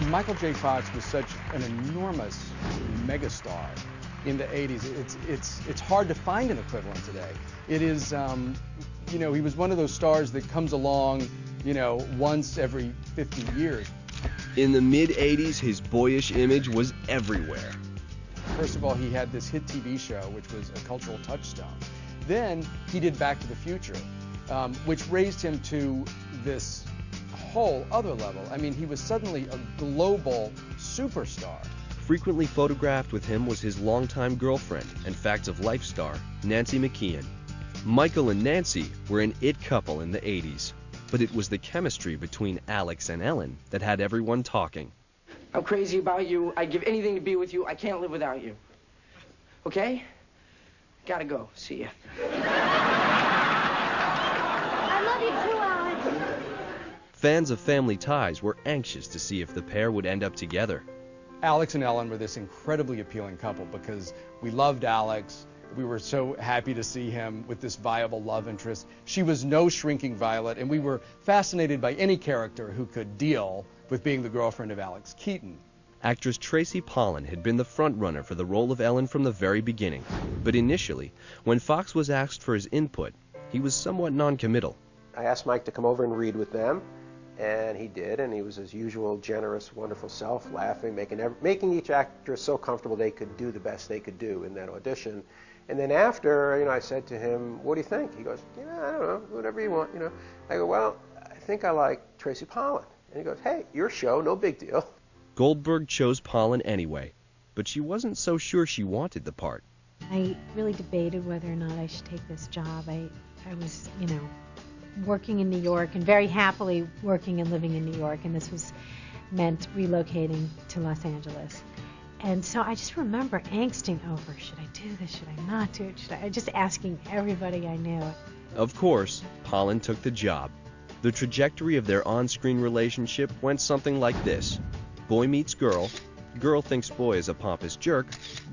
Michael J. Fox was such an enormous megastar in the 80s. It's hard to find an equivalent today. It is, you know, he was one of those stars that comes along, you know, once every 50 years. In the mid-'80s, his boyish image was everywhere. First of all, he had this hit TV show, which was a cultural touchstone. Then he did Back to the Future, which raised him to this whole other level. I mean, he was suddenly a global superstar. Frequently photographed with him was his longtime girlfriend and Facts of Life star, Nancy McKeon. Michael and Nancy were an it couple in the 80s, but it was the chemistry between Alex and Ellen that had everyone talking. I'm crazy about you. I'd give anything to be with you. I can't live without you. Okay? Gotta go. See ya. I love you too, Alex. Fans of Family Ties were anxious to see if the pair would end up together. Alex and Ellen were this incredibly appealing couple because we loved Alex. We were so happy to see him with this viable love interest. She was no shrinking violet, and we were fascinated by any character who could deal with being the girlfriend of Alex Keaton. Actress Tracy Pollan had been the front-runner for the role of Ellen from the very beginning. But initially, when Fox was asked for his input, he was somewhat non-committal. I asked Mike to come over and read with them, and he did, and he was his usual generous, wonderful self, laughing, making each actress so comfortable they could do the best they could do in that audition. And then after, you know, I said to him, "What do you think?" He goes, "You know, I don't know, whatever you want, you know." I go, "Well, I think I like Tracy Pollan." And he goes, "Hey, your show, no big deal." Goldberg chose Pollan anyway, but she wasn't so sure she wanted the part. I really debated whether or not I should take this job. I was, you know, working in New York and very happily working and living in New York, and this was meant relocating to Los Angeles. And so I just remember angsting over, should I do this, should I not do it, just asking everybody I knew. Of course, Pollan took the job. The trajectory of their on-screen relationship went something like this. Boy meets girl, girl thinks boy is a pompous jerk,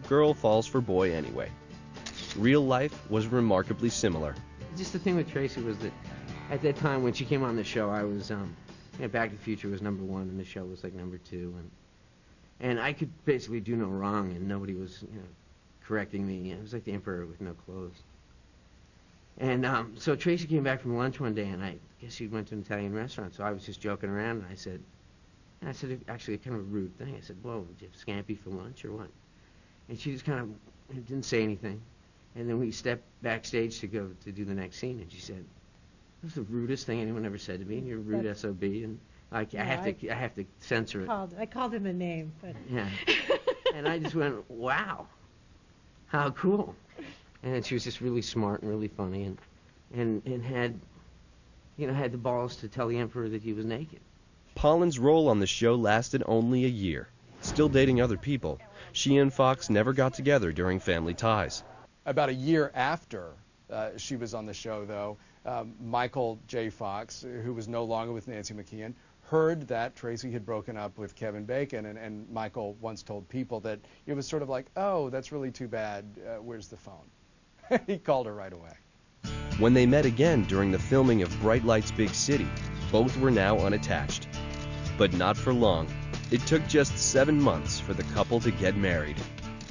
girl falls for boy anyway. Real life was remarkably similar. Just the thing with Tracy was that at that time when she came on the show, I was, you know, Back to the Future was #1 and the show was like #2. And I could basically do no wrong, and nobody was, you know, correcting me. It was like the emperor with no clothes. And so Tracy came back from lunch one day, and I guess she went to an Italian restaurant. So I was just joking around, and I said actually kind of a rude thing. I said, "Whoa, did you have scampi for lunch or what?" And she just kind of didn't say anything. And then we stepped backstage to go to do the next scene, and she said, "That was the rudest thing anyone ever said to me. You're a rude SOB." And I have to censor it. I called him a name, but yeah. And I just went, "Wow, how cool!" And then she was just really smart and really funny, and had, you know, had the balls to tell the emperor that he was naked. Pollan's role on the show lasted only a year. Still dating other people, she and Fox never got together during Family Ties. About a year after she was on the show, though, Michael J. Fox, who was no longer with Nancy McKeon, heard that Tracy had broken up with Kevin Bacon, and Michael once told people that it was sort of like, "Oh, that's really too bad. Where's the phone?" He called her right away. When they met again during the filming of Bright Lights, Big City, both were now unattached. But not for long. It took just 7 months for the couple to get married.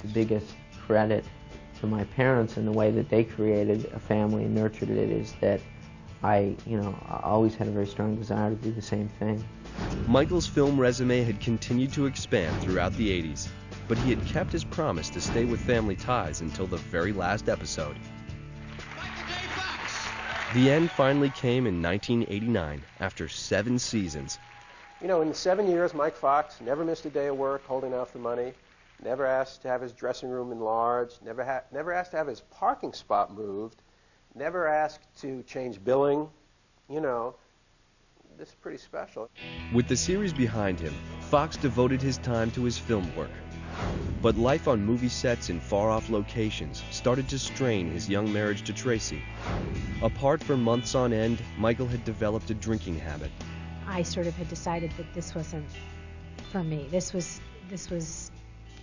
The biggest credit to my parents and the way that they created a family and nurtured it is that I always had a very strong desire to do the same thing. Michael's film resume had continued to expand throughout the 80s, but he had kept his promise to stay with Family Ties until the very last episode. The end finally came in 1989, after 7 seasons. You know, in the 7 years, Mike Fox never missed a day of work holding out for money, never asked to have his dressing room enlarged, never asked to have his parking spot moved, never asked to change billing. You know, this is pretty special. With the series behind him, Fox devoted his time to his film work. But life on movie sets in far-off locations started to strain his young marriage to Tracy. Apart for months on end, Michael had developed a drinking habit. I sort of had decided that this wasn't for me. This was,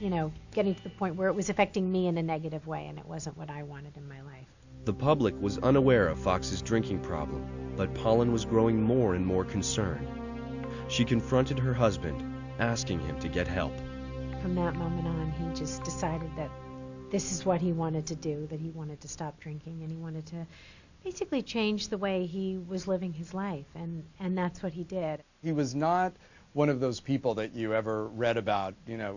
you know, getting to the point where it was affecting me in a negative way, and it wasn't what I wanted in my life. The public was unaware of Fox's drinking problem, but Pollan was growing more and more concerned. She confronted her husband, asking him to get help. From that moment on, he just decided that this is what he wanted to do, that he wanted to stop drinking, and he wanted to basically change the way he was living his life, and that's what he did. He was not one of those people that you ever read about,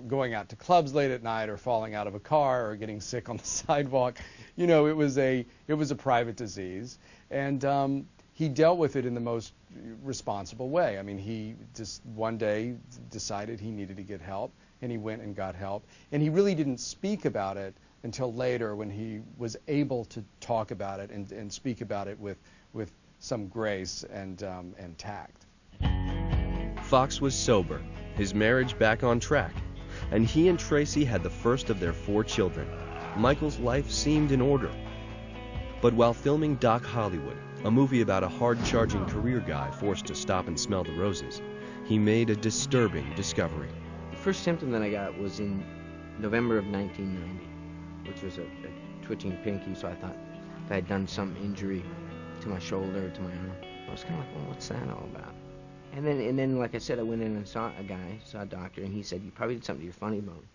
going out to clubs late at night or falling out of a car or getting sick on the sidewalk. It was a private disease, and he dealt with it in the most responsible way. I mean, he just one day decided he needed to get help, and he went and got help. And he really didn't speak about it until later, when he was able to talk about it and speak about it with some grace and tact. Fox was sober, his marriage back on track, and he and Tracy had the first of their 4 children. Michael's life seemed in order. But while filming Doc Hollywood, a movie about a hard-charging career guy forced to stop and smell the roses, he made a disturbing discovery. The first symptom that I got was in November of 1990, which was a twitching pinky, so I thought if I had done some injury to my shoulder or to my arm. I was kind of like, well, what's that all about? And then, like I said, I went in and saw a doctor, and he said, you probably did something to your funny bone.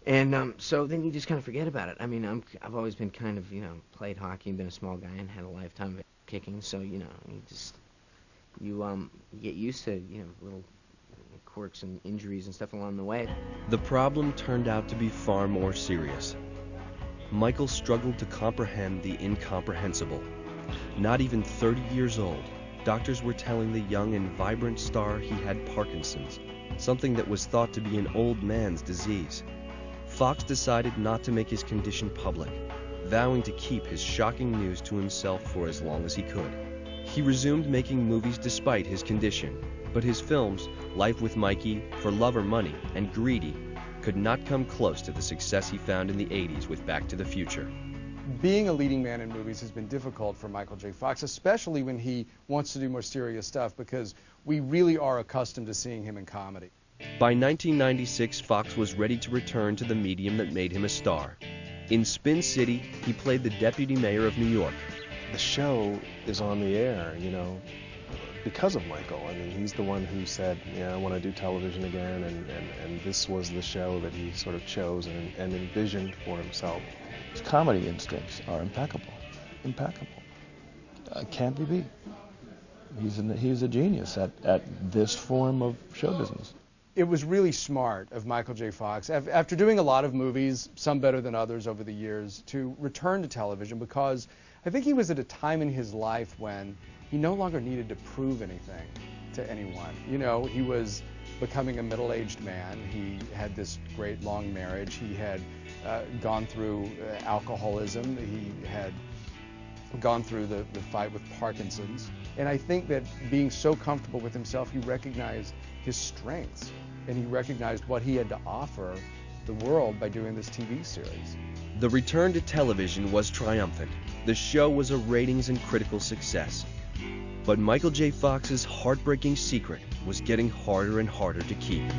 And so then you just kind of forget about it. I mean, I've always been kind of, played hockey and been a small guy and had a lifetime of kicking, so, you get used to, little quirks and injuries and stuff along the way. The problem turned out to be far more serious. Michael struggled to comprehend the incomprehensible. Not even 30 years old, doctors were telling the young and vibrant star he had Parkinson's, something that was thought to be an old man's disease. Fox decided not to make his condition public, vowing to keep his shocking news to himself for as long as he could. He resumed making movies despite his condition, but his films, Life with Mikey, For Love or Money, and Greedy, could not come close to the success he found in the 80s with Back to the Future. Being a leading man in movies has been difficult for Michael J. Fox, especially when he wants to do more serious stuff, because we really are accustomed to seeing him in comedy. By 1996, Fox was ready to return to the medium that made him a star. In Spin City, he played the deputy mayor of New York. The show is on the air, because of Michael. I mean, he's the one who said, I want to do television again, and this was the show that he sort of chose and envisioned for himself. His comedy instincts are impeccable. Can't be beat. He's a genius at this form of show business. It was really smart of Michael J. Fox, after doing a lot of movies, some better than others over the years, to return to television, because I think he was at a time in his life when he no longer needed to prove anything to anyone. He was becoming a middle-aged man. He had this great long marriage. He had gone through alcoholism. He had gone through the fight with Parkinson's. And I think that being so comfortable with himself, he recognized his strengths, and he recognized what he had to offer the world by doing this TV series. The return to television was triumphant. The show was a ratings and critical success. But Michael J. Fox's heartbreaking secret was getting harder and harder to keep.